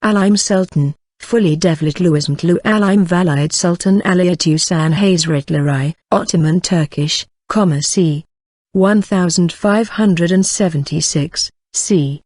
Alime Sultan, fully Devletlu İsmetlu Alime Valide Sultan Aliyyetü'ş-Şân Hazretleri, Ottoman Turkish, c. 1576, c.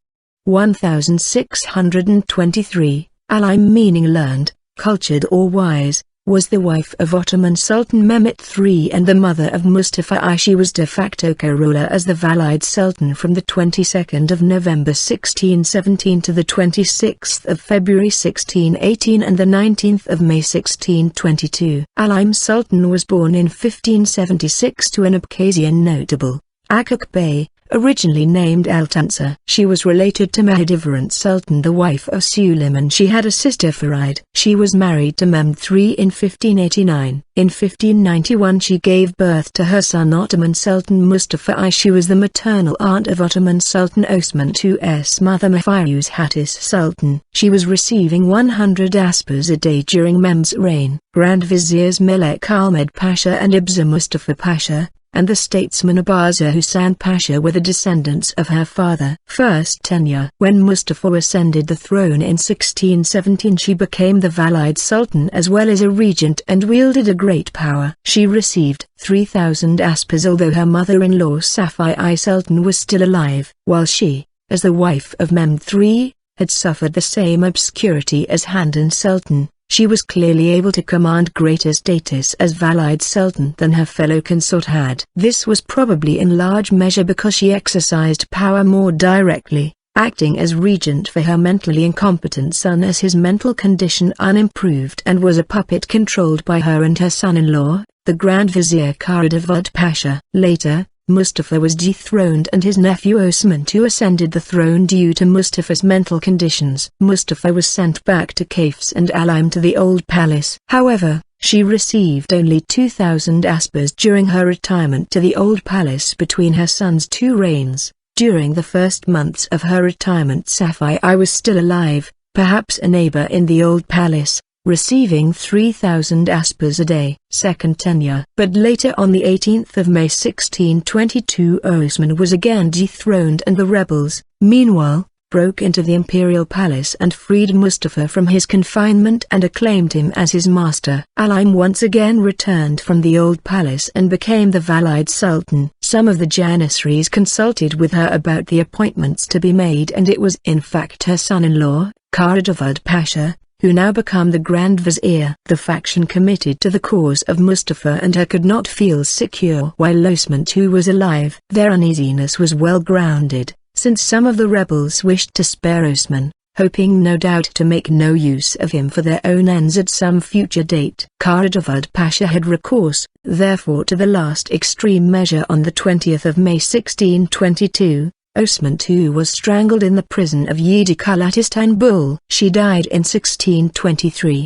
1623, Alime meaning learned, cultured or wise, was the wife of Ottoman Sultan Mehmed III and the mother of Mustafa I. She was de facto co-ruler as the Valide Sultan from the 22nd of November 1617 to the 26th of February 1618 and the 19th of May 1622. Alime Sultan was born in 1576 to an Abkhazian notable, Akuc Bey, originally named Altunşah. She was related to Mahidevran Sultan, the wife of Suleiman. She had a sister Feride. She was married to Mehmed III in 1589. In 1591 she gave birth to her son Ottoman Sultan Mustafa I. She was the maternal aunt of Ottoman Sultan Osman II's mother Mahfiruz Hatice Sultan. She was receiving 100 aspers a day during Mehmed's reign. Grand viziers Melek Ahmed Pasha and Ibşir Mustafa Pasha, and the statesman Abaza Hasan Pasha were the descendants of her father. First tenure. When Mustafa ascended the throne in 1617 she became the Valide Sultan as well as a regent and wielded a great power. She received 3,000 aspers although her mother-in-law Safi I Sultan was still alive, while she, as the wife of Mehmed III, had suffered the same obscurity as Handan Sultan. She was clearly able to command greater status as Valide Sultan than her fellow consort had. This was probably in large measure because she exercised power more directly, acting as regent for her mentally incompetent son as his mental condition unimproved and was a puppet controlled by her and her son-in-law, the Grand Vizier Feride Pasha. Later, Mustafa was dethroned and his nephew Osman II ascended the throne due to Mustafa's mental conditions. Mustafa was sent back to Kafes and Alime to the old palace. However, she received only 2,000 aspers during her retirement to the old palace between her son's two reigns. During the first months of her retirement Safi I was still alive, perhaps a neighbor in the old palace, receiving 3,000 aspers a day. Second tenure. But later on the 18th of May 1622 Osman was again dethroned and the rebels, meanwhile, broke into the imperial palace and freed Mustafa from his confinement and acclaimed him as his master. Alime once again returned from the old palace and became the Valide Sultan. Some of the Janissaries consulted with her about the appointments to be made and it was in fact her son-in-law, Feride Pasha, who now became the Grand Vizier. The faction committed to the cause of Mustafa and her could not feel secure while Osman II was alive. Their uneasiness was well grounded, since some of the rebels wished to spare Osman, hoping no doubt to make no use of him for their own ends at some future date. Feride Pasha had recourse, therefore, to the last extreme measure. On the 20th of May 1622, Osman II was strangled in the prison of Yedikulat, Istanbul. She died in 1623.